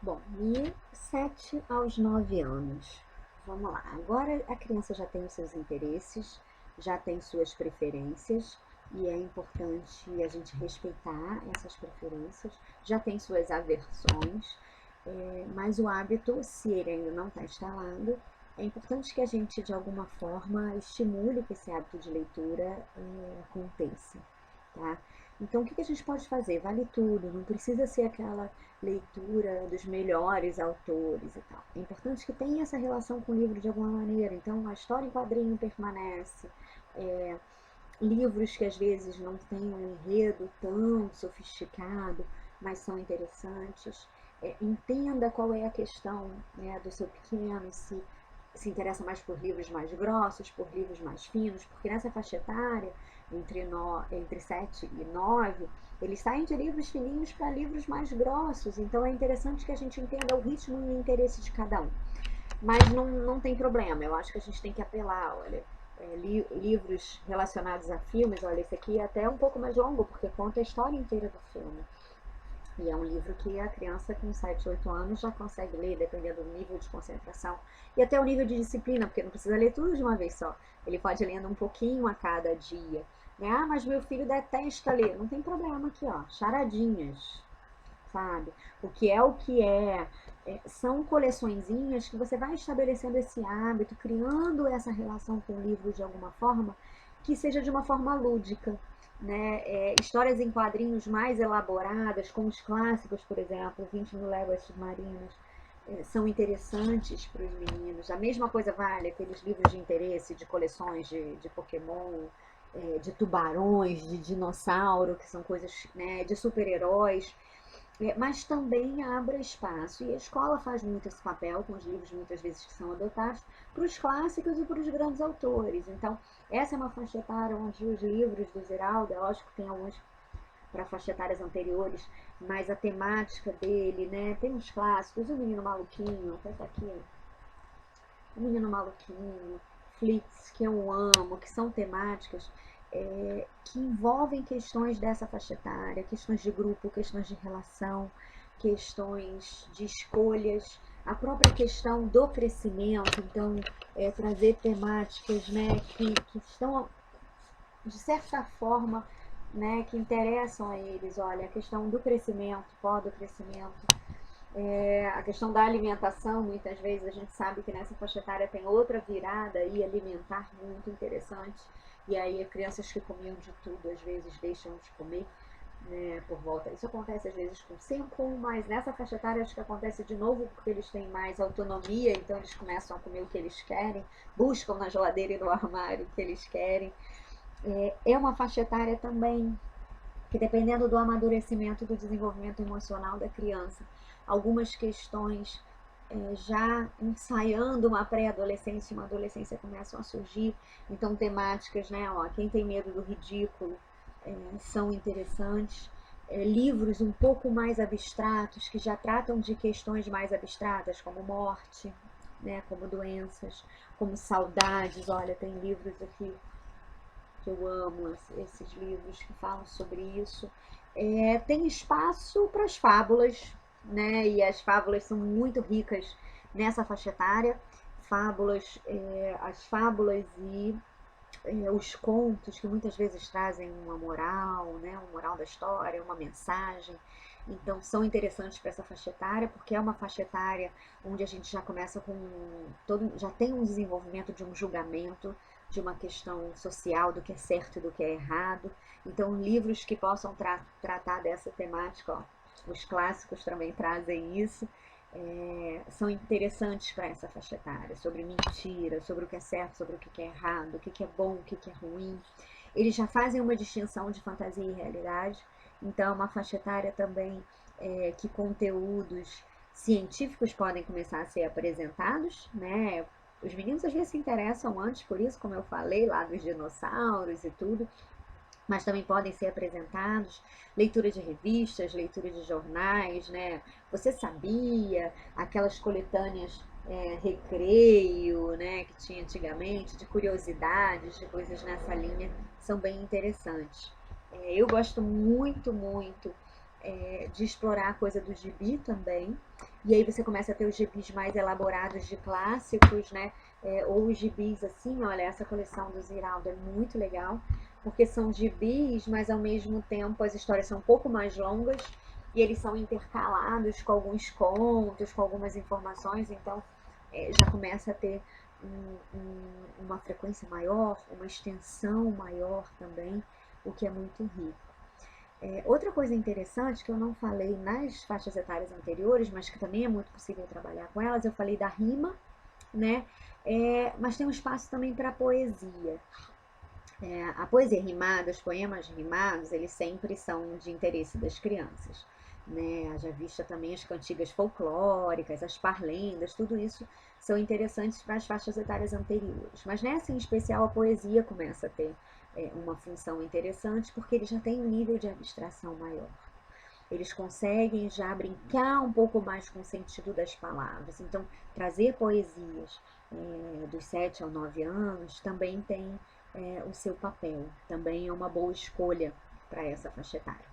Bom, de 7 aos 9 anos. Vamos lá. Agora a criança já tem os seus interesses, já tem suas preferências, e é importante a gente respeitar essas preferências, já tem suas aversões, mas o hábito, se ele ainda não está instalado, é importante que a gente, de alguma forma, estimule que esse hábito de leitura aconteça, tá? Então, o que a gente pode fazer? Vale tudo, não precisa ser aquela leitura dos melhores autores e tal. É importante que tenha essa relação com o livro de alguma maneira. Então, a história em quadrinho permanece. É, livros que às vezes não têm um enredo tão sofisticado, mas são interessantes. Entenda qual é a questão, né, do seu pequeno, se interessa mais por livros mais grossos, por livros mais finos, porque nessa faixa etária, entre 7 e 9, eles saem de livros fininhos para livros mais grossos, então é interessante que a gente entenda o ritmo e o interesse de cada um. Mas não tem problema, eu acho que a gente tem que apelar, olha, livros relacionados a filmes, olha, esse aqui é até um pouco mais longo, porque conta a história inteira do filme. E é um livro que a criança com 7, 8 anos já consegue ler, dependendo do nível de concentração e até o nível de disciplina, porque não precisa ler tudo de uma vez só. Ele pode ir lendo um pouquinho a cada dia. Né? Ah, mas meu filho detesta ler. Não tem problema aqui, ó. Charadinhas, sabe? O que é. São coleçõezinhas que você vai estabelecendo esse hábito, criando essa relação com o livro de alguma forma, que seja de uma forma lúdica. Né? Histórias em quadrinhos mais elaboradas, como os clássicos, por exemplo, 20 Mil Léguas Submarinas, são interessantes para os meninos. A mesma coisa vale aqueles livros de interesse, de coleções de Pokémon, de tubarões, de dinossauro, que são coisas, né, de super-heróis, mas também abra espaço. E a escola faz muito esse papel, com os livros muitas vezes que são adotados, para os clássicos e para os grandes autores. Então, essa é uma faixa etária onde os livros do Ziraldo, é lógico que tem alguns para faixa etárias anteriores, mas a temática dele, né? Tem uns clássicos, O Menino Maluquinho, até tá aqui, O Menino Maluquinho, Flix, que eu amo, que são temáticas que envolvem questões dessa faixa etária, questões de grupo, questões de relação, questões de escolhas, a própria questão do crescimento, então trazer temáticas, né, que estão, de certa forma, né, que interessam a eles. Olha, a questão do crescimento, pó do crescimento, a questão da alimentação, muitas vezes a gente sabe que nessa faixa etária tem outra virada aí alimentar muito interessante. E aí crianças que comiam de tudo, às vezes deixam de comer, né, por volta. Isso acontece às vezes com 5, mas nessa faixa etária acho que acontece de novo porque eles têm mais autonomia, então eles começam a comer o que eles querem, buscam na geladeira e no armário o que eles querem. É uma faixa etária também que, dependendo do amadurecimento, do desenvolvimento emocional da criança, algumas questões já ensaiando uma pré-adolescência e uma adolescência começam a surgir. Então, temáticas, né? Ó, quem tem medo do ridículo são interessantes. Livros um pouco mais abstratos, que já tratam de questões mais abstratas, como morte, né? Como doenças, como saudades. Olha, tem livros aqui que eu amo, esses livros que falam sobre isso. Tem espaço para as fábulas, né? E as fábulas são muito ricas nessa faixa etária. As fábulas e os contos que muitas vezes trazem uma moral, né? Uma moral da história, uma mensagem. Então são interessantes para essa faixa etária, porque é uma faixa etária onde a gente já começa com já tem um desenvolvimento de um julgamento, de uma questão social do que é certo e do que é errado. Então livros que possam tratar dessa temática, ó, os clássicos também trazem isso. São interessantes para essa faixa etária, sobre mentira, sobre o que é certo, sobre o que é errado, o que é bom, o que é ruim. Eles já fazem uma distinção de fantasia e realidade, então é uma faixa etária também que conteúdos científicos podem começar a ser apresentados, né? Os meninos às vezes se interessam antes por isso, como eu falei, lá dos dinossauros e tudo, mas também podem ser apresentados, leitura de revistas, leitura de jornais, né? Você sabia, aquelas coletâneas Recreio, né, que tinha antigamente, de curiosidades, de coisas nessa linha, são bem interessantes. Eu gosto muito, muito de explorar a coisa do gibi também. E aí você começa a ter os gibis mais elaborados de clássicos, né? Ou os gibis assim, olha, essa coleção do Ziraldo é muito legal, porque são gibis, mas ao mesmo tempo as histórias são um pouco mais longas e eles são intercalados com alguns contos, com algumas informações, então já começa a ter uma frequência maior, uma extensão maior também, o que é muito rico. Outra coisa interessante que eu não falei nas faixas etárias anteriores, mas que também é muito possível trabalhar com elas, eu falei da rima, né? Mas tem um espaço também para a poesia. A poesia rimada, os poemas rimados, eles sempre são de interesse das crianças. Né? Já vista também as cantigas folclóricas, as parlendas, tudo isso são interessantes para as faixas etárias anteriores. Mas nessa em especial a poesia começa a ter uma função interessante porque ele já tem um nível de abstração maior. Eles conseguem já brincar um pouco mais com o sentido das palavras. Então, trazer poesias dos 7 aos 9 anos também tem o seu papel. Também é uma boa escolha para essa faixa etária.